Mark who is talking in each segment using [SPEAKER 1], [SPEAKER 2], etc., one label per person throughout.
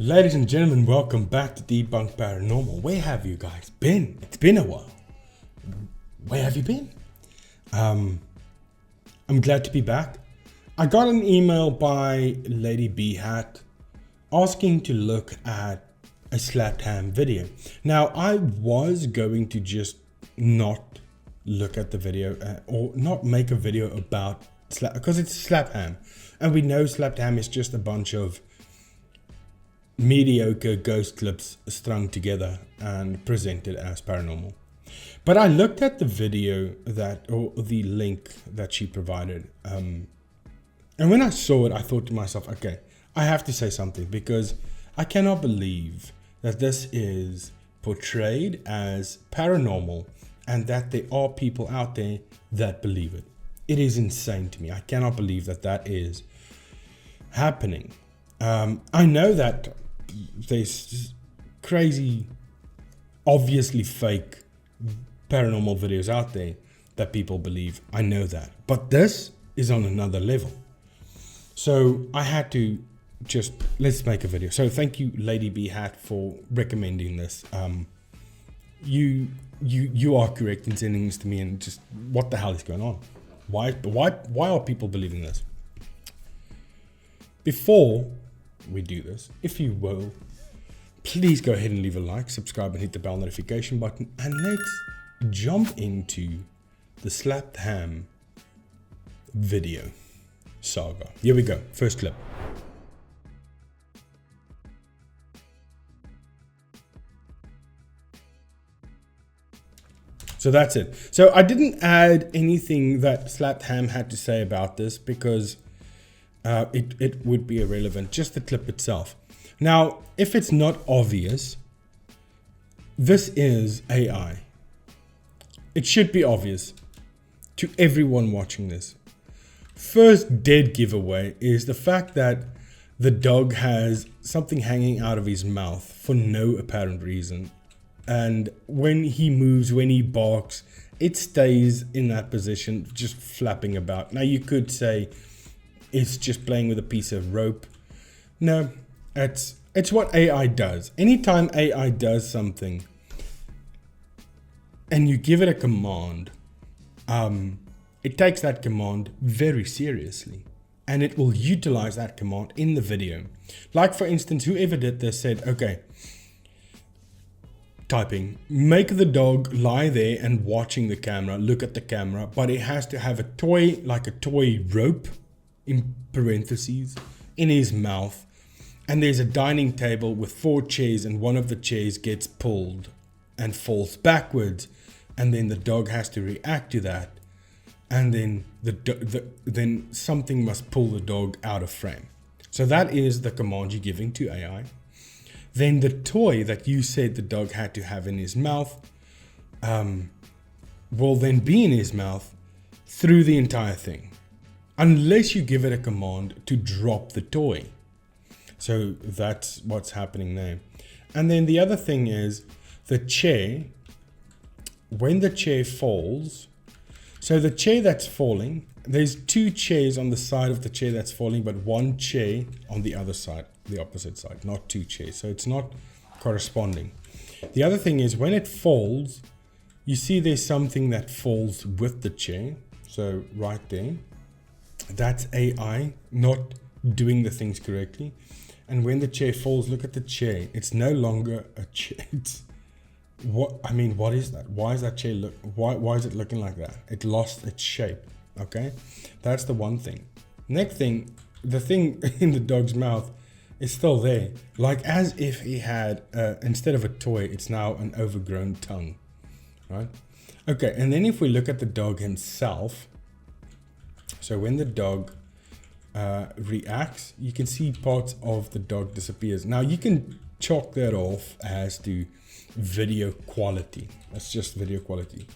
[SPEAKER 1] Ladies and gentlemen, welcome back to Debunked Paranormal. Where have you guys been? It's been a while. Where have you been? I'm glad to be back. I got an email by Lady B Hat asking to look at a slapped ham video. Now, I was going to just not look at the video or not make a video about slap, because it's slap ham. And we know slapped ham is just a bunch of mediocre ghost clips strung together and presented as paranormal. But I looked at the video or the link that she provided, and when I saw it, I thought to myself, okay, I have to say something, because I cannot believe that this is portrayed as paranormal and that there are people out there that believe it. It is insane to me. I cannot believe that that is happening. I know that there's crazy, obviously fake paranormal videos out there that people believe. I know that. But this is on another level. So I had to let's make a video. So thank you, Lady B Hat, for recommending this. You are correct in sending this to me, and just what the hell is going on? Why are people believing this? Before we do this, if you will, please go ahead and leave a like, subscribe, and hit the bell notification button, and let's jump into the slapped ham video saga. Here we go. First clip. So that's it. So I didn't add anything that slapped ham had to say about this, because it would be irrelevant, just the clip itself. Now, if it's not obvious, this is AI. It should be obvious to everyone watching this. First dead giveaway is the fact that the dog has something hanging out of his mouth for no apparent reason. And when he moves, when he barks, it stays in that position, just flapping about. Now, you could say it's just playing with a piece of rope. No, it's what AI does. Anytime AI does something and you give it a command, it takes that command very seriously, and it will utilize that command in the video. Like, for instance, whoever did this said, okay, typing, make the dog lie there and watching the camera, look at the camera, but it has to have a toy, like a toy rope, in parentheses, in his mouth, and there's a dining table with 4 chairs, and one of the chairs gets pulled and falls backwards, and then the dog has to react to that, and then then something must pull the dog out of frame. So that is the command you're giving to AI. Then the toy that you said the dog had to have in his mouth will then be in his mouth through the entire thing, unless you give it a command to drop the toy. So that's what's happening there. And then the other thing is the chair. When the chair falls, so the chair that's falling, there's 2 chairs on the side of the chair that's falling, but 1 chair on the other side, the opposite side, not 2 chairs. So it's not corresponding. The other thing is when it falls, you see there's something that falls with the chair. So right there, that's AI not doing the things correctly. And when the chair falls, look at the chair. It's no longer a chair. What is that? Why is that chair why is it looking like that? It lost its shape. Okay, that's the one thing. Next thing, the thing in the dog's mouth is still there, like as if he had instead of a toy, it's now an overgrown tongue, right? Okay, and then if we look at the dog himself, so when the dog reacts, you can see parts of the dog disappears. Now you can chalk that off as to video quality. That's just video quality.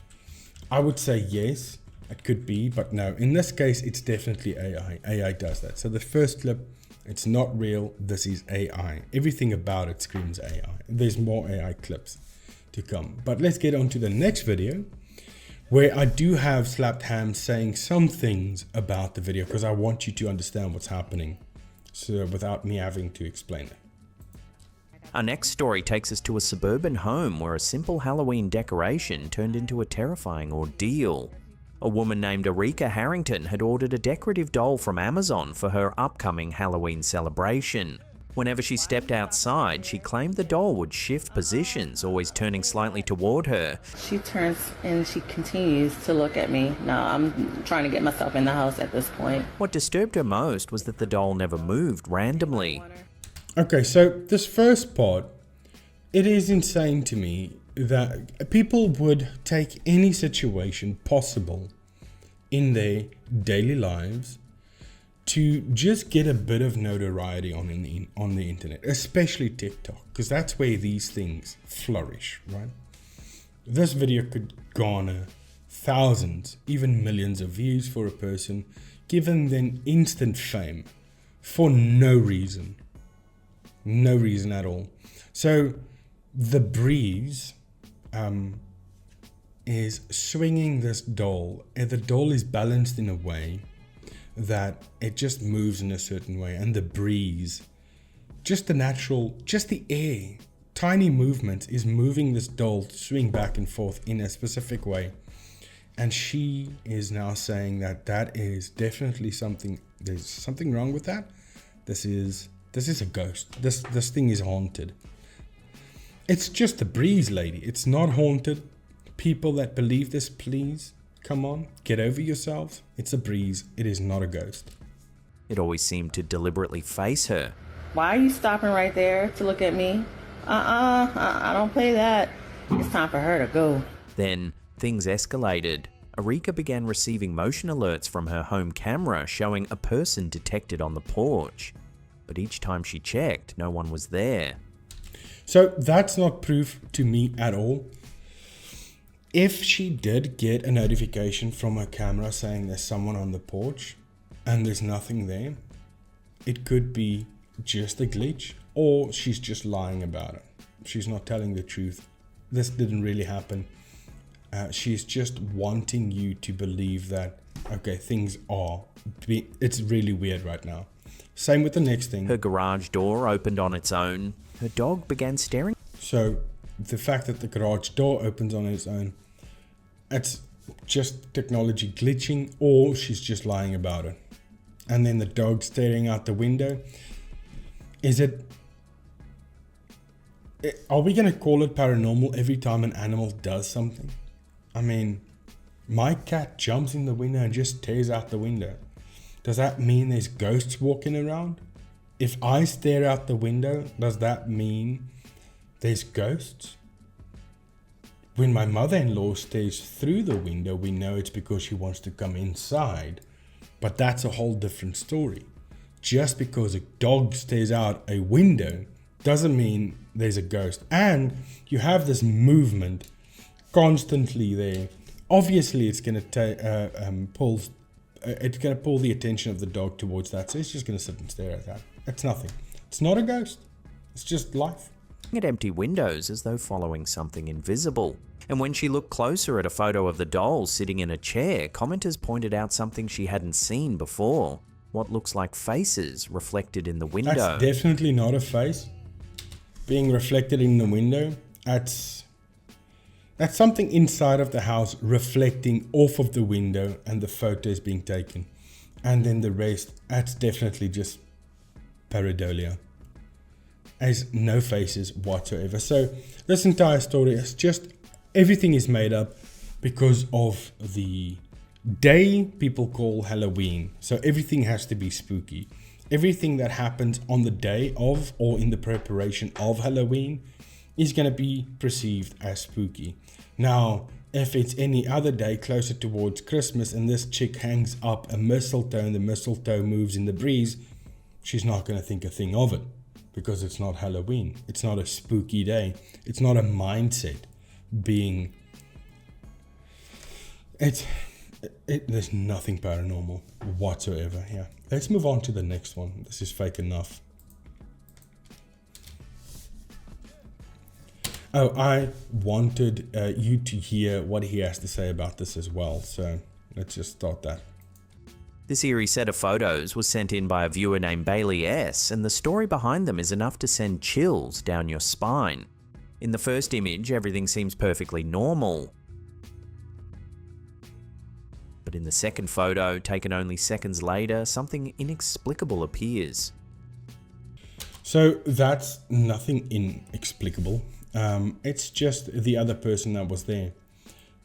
[SPEAKER 1] I would say yes, it could be, but no, in this case it's definitely AI does that. So the first clip, it's not real, this is AI. Everything about it screams AI. There's more AI clips to come, but let's get on to the next video, where I do have slapped ham saying some things about the video, because I want you to understand what's happening, so without me having to explain it.
[SPEAKER 2] Our next story takes us to a suburban home where a simple Halloween decoration turned into a terrifying ordeal. A woman named Erika Harrington had ordered a decorative doll from Amazon for her upcoming Halloween celebration. Whenever she stepped outside, she claimed the doll would shift positions, always turning slightly toward her.
[SPEAKER 3] She turns and she continues to look at me. No, I'm trying to get myself in the house at this point.
[SPEAKER 2] What disturbed her most was that the doll never moved randomly.
[SPEAKER 1] Okay, so this first part, it is insane to me that people would take any situation possible in their daily lives to just get a bit of notoriety on the internet, especially TikTok, because that's where these things flourish, right? This video could garner thousands, even millions of views for a person, giving them instant fame for no reason. No reason at all. So the breeze is swinging this doll, and the doll is balanced in a way that it just moves in a certain way, and the breeze, just the air, tiny movement is moving this doll to swing back and forth in a specific way. And she is now saying that is definitely something, there's something wrong with that. This is a ghost. This thing is haunted. It's just a breeze, lady. It's not haunted. People that believe this, please, come on, get over yourselves. It's a breeze. It is not a ghost.
[SPEAKER 2] It always seemed to deliberately face her.
[SPEAKER 3] Why are you stopping right there to look at me? I don't play that. It's time for her to go.
[SPEAKER 2] Then things escalated. Erika began receiving motion alerts from her home camera showing a person detected on the porch. But each time she checked, no one was there.
[SPEAKER 1] So that's not proof to me at all. If she did get a notification from her camera saying there's someone on the porch and there's nothing there, it could be just a glitch, or she's just lying about it. She's not telling the truth. This didn't really happen. She's just wanting you to believe that, okay, it's really weird right now. Same with the next thing.
[SPEAKER 2] Her garage door opened on its own. Her dog began staring.
[SPEAKER 1] So the fact that the garage door opens on its own, it's just technology glitching, or she's just lying about it. And then the dog staring out the window. Are we going to call it paranormal every time an animal does something? I mean, my cat jumps in the window and just tears out the window. Does that mean there's ghosts walking around? If I stare out the window, does that mean there's ghosts? When my mother-in-law stares through the window, we know it's because she wants to come inside. But that's a whole different story. Just because a dog stares out a window doesn't mean there's a ghost. And you have this movement constantly there. Obviously, it's going to pull the attention of the dog towards that. So it's just going to sit and stare at that. It's nothing. It's not a ghost. It's just life.
[SPEAKER 2] At empty windows as though following something invisible. And when she looked closer at a photo of the doll sitting in a chair, commenters pointed out something she hadn't seen before. What looks like faces reflected in the window.
[SPEAKER 1] That's definitely not a face being reflected in the window. That's something inside of the house reflecting off of the window and the photos being taken. And then the rest, that's definitely just pareidolia. There's no faces whatsoever. So this entire story is just, everything is made up because of the day people call Halloween. So everything has to be spooky. Everything that happens on the day of or in the preparation of Halloween is going to be perceived as spooky. Now, if it's any other day closer towards Christmas and this chick hangs up a mistletoe and the mistletoe moves in the breeze, she's not going to think a thing of it because it's not Halloween. It's not a spooky day. It's not a mindset being... There's nothing paranormal whatsoever here. Let's move on to the next one. This is fake enough. Oh, I wanted you to hear what he has to say about this as well. So let's just start that.
[SPEAKER 2] This eerie set of photos was sent in by a viewer named Bailey S, and the story behind them is enough to send chills down your spine. In the first image, everything seems perfectly normal. But in the second photo, taken only seconds later, something inexplicable appears.
[SPEAKER 1] So that's nothing inexplicable. It's just the other person that was there.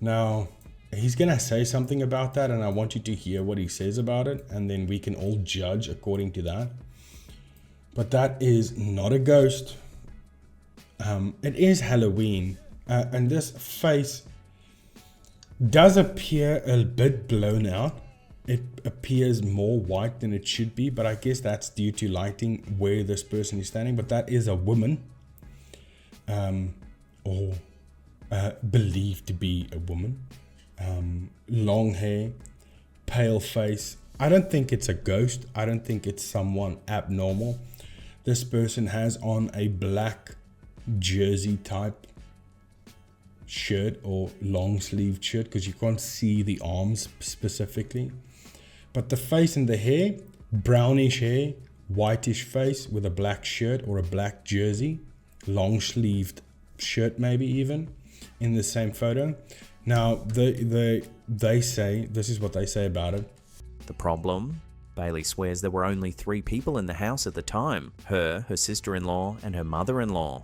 [SPEAKER 1] Now, he's going to say something about that, and I want you to hear what he says about it, and then we can all judge according to that. But that is not a ghost. It is Halloween, and this face does appear a bit blown out. It appears more white than it should be, but I guess that's due to lighting where this person is standing. But that is a woman, or believed to be a woman. Long hair, pale face. I don't think it's a ghost. I don't think it's someone abnormal. This person has on a black jersey type shirt or long sleeved shirt, because you can't see the arms specifically. But the face and the hair, brownish hair, whitish face with a black shirt or a black jersey, long sleeved shirt maybe even in the same photo. Now, they say, this is what they say about it.
[SPEAKER 2] The problem? Bailey swears there were only 3 people in the house at the time. Her sister-in-law, and her mother-in-law.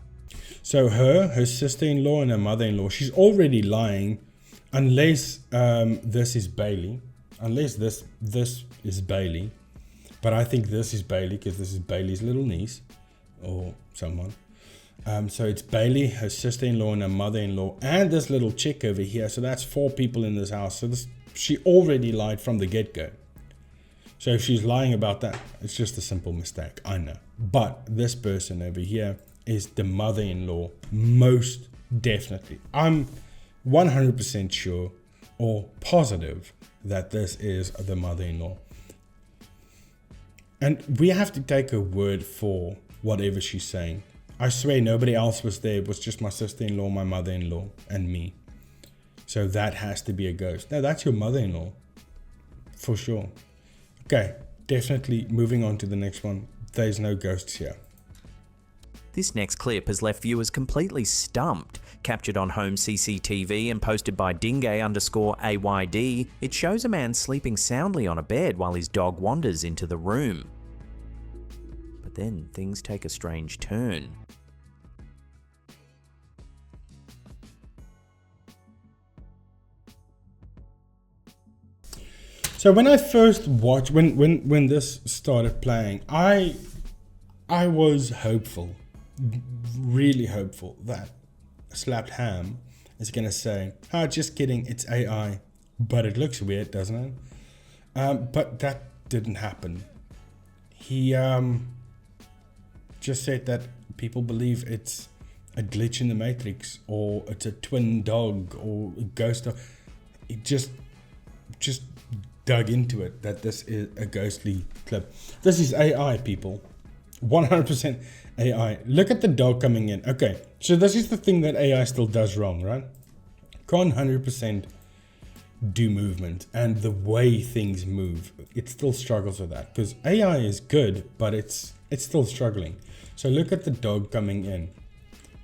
[SPEAKER 1] So her sister-in-law and her mother-in-law, she's already lying, unless this is Bailey. Unless this is Bailey. But I think this is Bailey, because this is Bailey's little niece, or someone. So it's Bailey, her sister-in-law, and her mother-in-law, and this little chick over here. So that's 4 people in this house. So she already lied from the get-go. So if she's lying about that, it's just a simple mistake, I know. But this person over here is the mother-in-law, most definitely. I'm 100% sure or positive that this is the mother-in-law. And we have to take her word for whatever she's saying. I swear nobody else was there. It was just my sister-in-law, my mother-in-law, and me. So that has to be a ghost. No, that's your mother-in-law. For sure. Okay, definitely moving on to the next one. There's no ghosts here.
[SPEAKER 2] This next clip has left viewers completely stumped. Captured on home CCTV and posted by Dingay_AYD, it shows a man sleeping soundly on a bed while his dog wanders into the room. But then things take a strange turn.
[SPEAKER 1] So when I first watched, when this started playing, I was hopeful, really hopeful that Slapped Ham is going to say, just kidding, it's AI. But it looks weird, doesn't it? But that didn't happen. He just said that people believe it's a glitch in the Matrix, or it's a twin dog, or a ghost dog. It just dug into it, that this is a ghostly clip. This is AI, people. 100% AI. Look at the dog coming in. Okay, so this is the thing that AI still does wrong, right? Can't 100% do movement, and the way things move, it still struggles with that, because AI is good, but it's still struggling. So look at the dog coming in.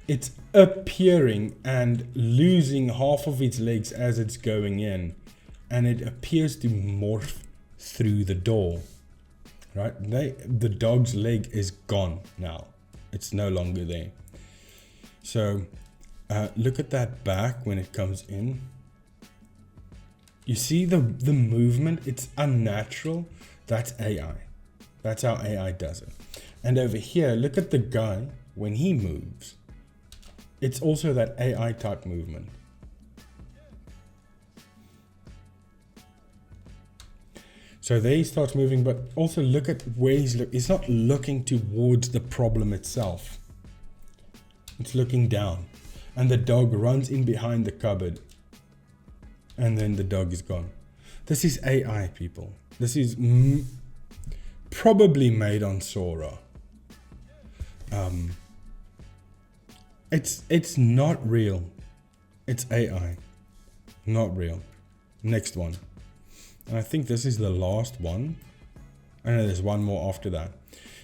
[SPEAKER 1] It's appearing and losing half of its legs as it's going in, and it appears to morph through the door, right? The dog's leg is gone now. It's no longer there. So look at that back when it comes in. You see the movement? It's unnatural. That's AI. That's how AI does it. And over here, look at the guy when he moves. It's also that AI type movement. So there he starts moving, but also look at where he's not looking towards the problem itself. It's looking down. And the dog runs in behind the cupboard. And then the dog is gone. This is AI, people. This is probably made on Sora. It's not real. It's AI. Not real. Next one. And I think this is the last one. I know there's one more after that.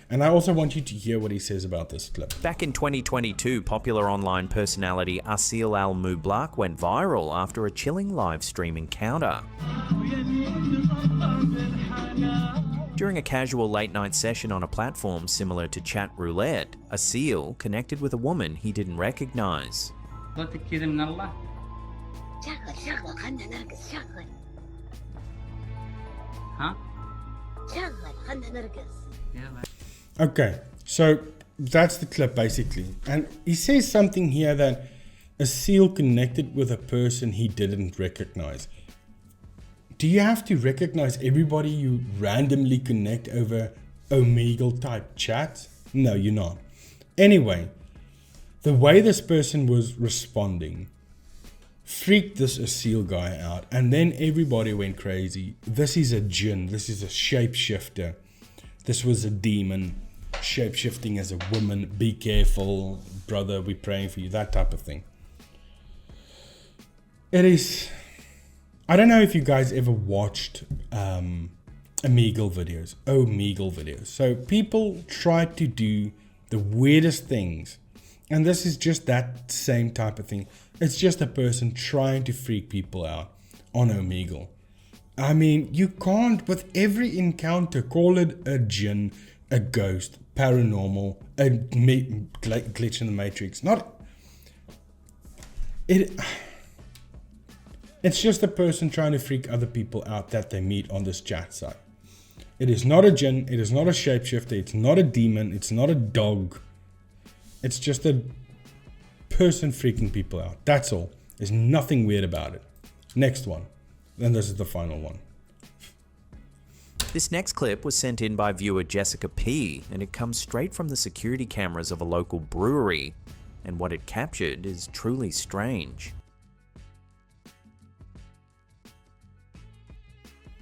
[SPEAKER 1] And I also want you to hear what he says about this clip.
[SPEAKER 2] Back in 2022, popular online personality Asil Al-Mublaq went viral after a chilling live stream encounter. During a casual late-night session on a platform similar to chat roulette, Asil connected with a woman he didn't recognize.
[SPEAKER 1] Okay, so that's the clip basically. And he says something here that Asil connected with a person he didn't recognize. Do you have to recognize everybody you randomly connect over Omegle type chat? No, you're not. Anyway, the way this person was responding freaked this Asil guy out, and then everybody went crazy. This is a jinn, this is a shapeshifter, this was a demon, shapeshifting as a woman, be careful, brother, we're praying for you, that type of thing. It is, I don't know if you guys ever watched Omegle videos. So people try to do the weirdest things, and this is just that same type of thing. It's just a person trying to freak people out on Omegle. I mean, you can't, with every encounter, call it a jinn, a ghost, paranormal, a glitch in the matrix. It's just a person trying to freak other people out that they meet on this chat site. It is not a jinn, it is not a shapeshifter, it's not a demon, it's not a dog. It's just a person freaking people out. That's all. There's nothing weird about it. Next one. And this is the final one.
[SPEAKER 2] This next clip was sent in by viewer Jessica P, and it comes straight from the security cameras of a local brewery, and what it captured is truly strange.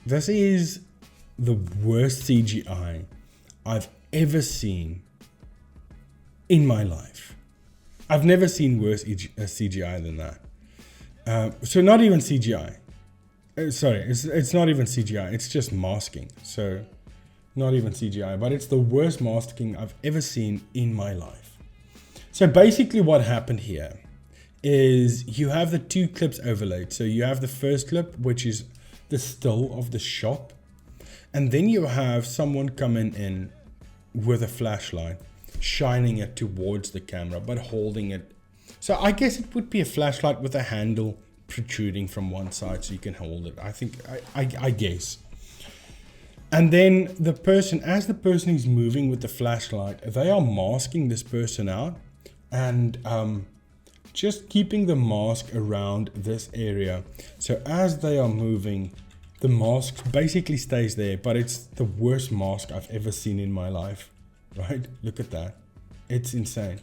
[SPEAKER 1] This is the worst CGI I've ever seen in my life. I've never seen worse CGI than that. So not even CGI. Sorry, it's not even CGI. It's just masking. So not even CGI, but it's the worst masking I've ever seen in my life. So basically what happened here is you have the two clips overlaid. So you have the first clip, which is the still of the shop. And then you have someone coming in with a flashlight, shining it towards the camera, but holding it. So I guess it would be a flashlight with a handle protruding from one side so you can hold it. I think, I guess. And then the person, as the person is moving with the flashlight, they are masking this person out and just keeping the mask around this area. So as they are moving, the mask basically stays there, but it's the worst mask I've ever seen in my life. Right? Look at that. It's insane.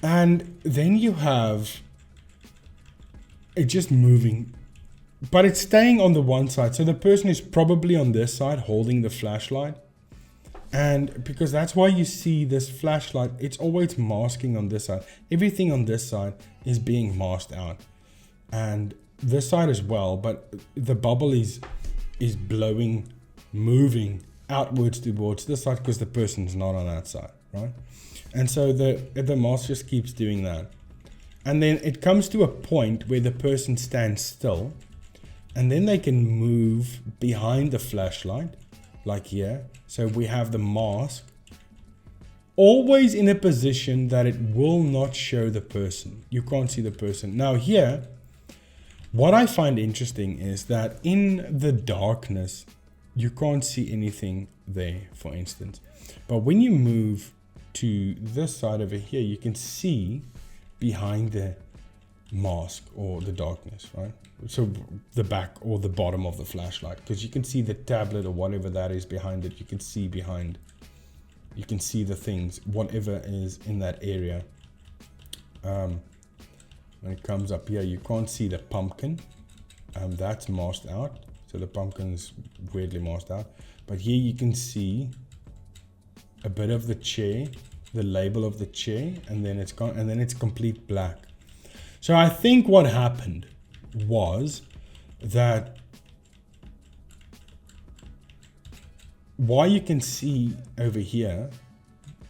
[SPEAKER 1] And then you have it just moving, but it's staying on the one side. So the person is probably on this side holding the flashlight. And because that's why you see this flashlight, it's always masking on this side. Everything on this side is being masked out. And this side as well, but the bubble is blowing, moving outwards towards this side because the person's not on that side, right? And so the mask just keeps doing that. And then it comes to a point where the person stands still, and then they can move behind the flashlight, like here. So we have the mask always in a position that it will not show the person. You can't see the person. Now here, what I find interesting is that in the darkness, you can't see anything there, for instance. But when you move to this side over here, you can see behind the mask or the darkness, right? So the back or the bottom of the flashlight, because you can see the tablet or whatever that is behind it. You can see behind, you can see the things, whatever is in that area. When it comes up here, you can't see the pumpkin. That's masked out. So the pumpkin's weirdly masked out. But here you can see a bit of the chair, the label of the chair, and then it's gone, and then it's complete black. So I think what happened was that why you can see over here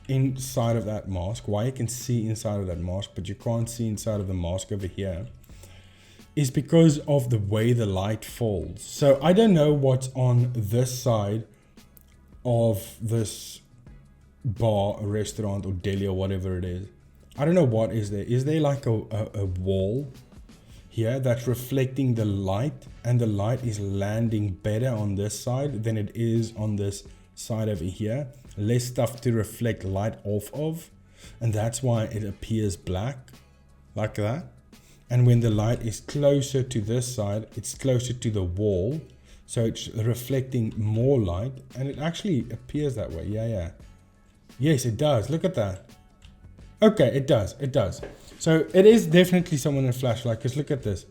[SPEAKER 1] inside of that mask, why you can see inside of that mask, but you can't see inside of the mask over here, is because of the way the light falls. So I don't know what's on this side of this bar, or restaurant, or deli, or whatever it is. I don't know what is there. Is there like a wall here that's reflecting the light, and the light is landing better on this side than it is on this side over here? Less stuff to reflect light off of, and that's why it appears black like that. And when the light is closer to this side, it's closer to the wall, so it's reflecting more light, and it actually appears that way. Yeah. Yes, it does. Look at that. Okay, it does. So it is definitely someone in a flashlight, because look at this.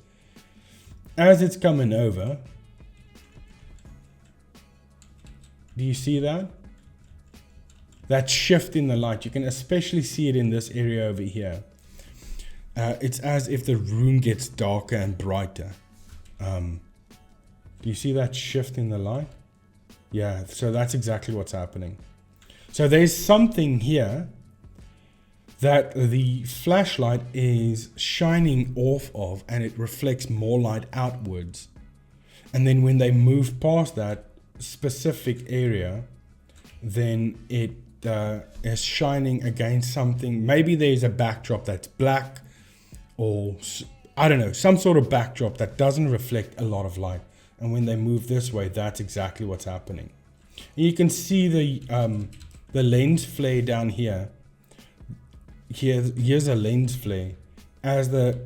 [SPEAKER 1] As it's coming over, do you see that? That shift in the light. You can especially see it in this area over here. It's as if the room gets darker and brighter. Do you see that shift in the light? Yeah, so that's exactly what's happening. So there's something here that the flashlight is shining off of, and it reflects more light outwards. And then when they move past that specific area, then it is shining against something. Maybe there's a backdrop that's black, or I don't know, some sort of backdrop that doesn't reflect a lot of light. And when they move this way, that's exactly what's happening. And you can see the lens flare down here. Here's a lens flare as the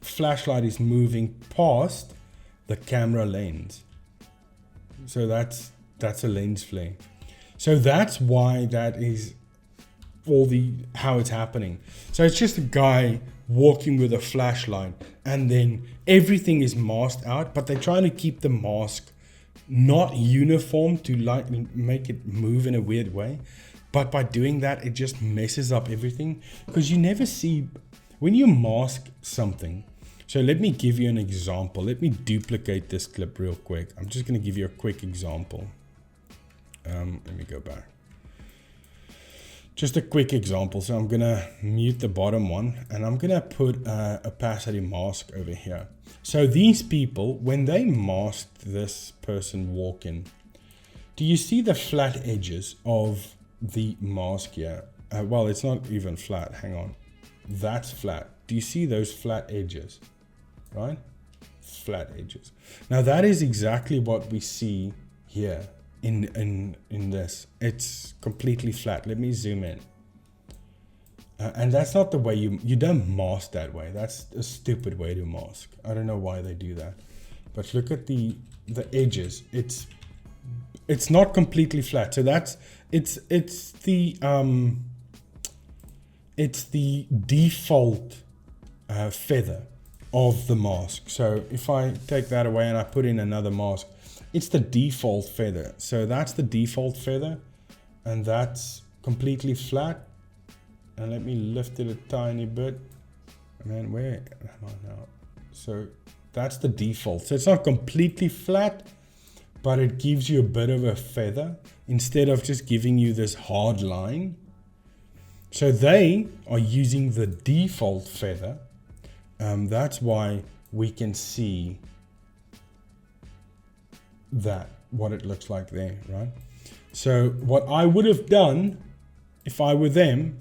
[SPEAKER 1] flashlight is moving past the camera lens. So that's a lens flare. So that's why that is how it's happening. So it's just a guy walking with a flashlight, and then everything is masked out, but they're trying to keep the mask not uniform to make it move in a weird way. But by doing that, it just messes up everything, because you never see when you mask something. So let me give you an example. Let me duplicate this clip real quick. I'm just going to give you a quick example. Let me go back. Just a quick example. So I'm going to mute the bottom one, and I'm going to put a opacity mask over here. So these people, when they masked this person walking, do you see the flat edges of the mask here? Well, it's not even flat. Hang on. That's flat. Do you see those flat edges? Right? Flat edges. Now that is exactly what we see here in this. It's completely flat. Let me zoom in. And that's not the way you don't mask that way. That's a stupid way to mask. I don't know why they do that. But look at the edges. It's not completely flat. So it's the default feather of the mask. So if I take that away and I put in another mask, it's the default feather. So that's the default feather, and that's completely flat. And let me lift it a tiny bit. And then where am I now? So that's the default. So it's not completely flat, but it gives you a bit of a feather instead of just giving you this hard line. So they are using the default feather. That's why we can see what it looks like there, right? So what I would have done if I were them,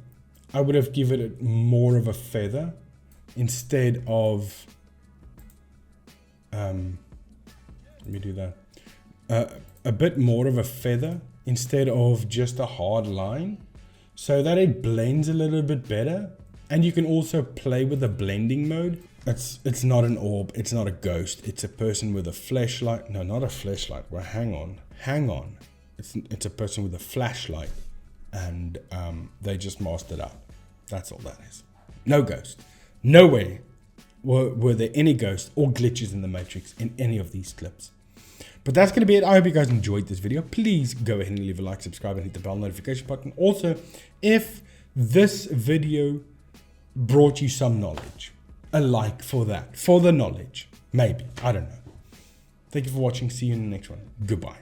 [SPEAKER 1] I would have given it more of a feather instead of, let me do that, a bit more of a feather instead of just a hard line, so that it blends a little bit better. And you can also play with the blending mode. It's not an orb, it's not a ghost, it's a person with a flashlight. No, not a flashlight. Well, hang on. It's a person with a flashlight, and they just masked it up. That's all that is. No ghost. Nowhere were there any ghosts or glitches in the Matrix in any of these clips. But that's going to be it. I hope you guys enjoyed this video. Please go ahead and leave a like, subscribe, and hit the bell notification button. Also, if this video brought you some knowledge, a like for that, for the knowledge, maybe, I don't know. Thank you for watching. See you in the next one. Goodbye.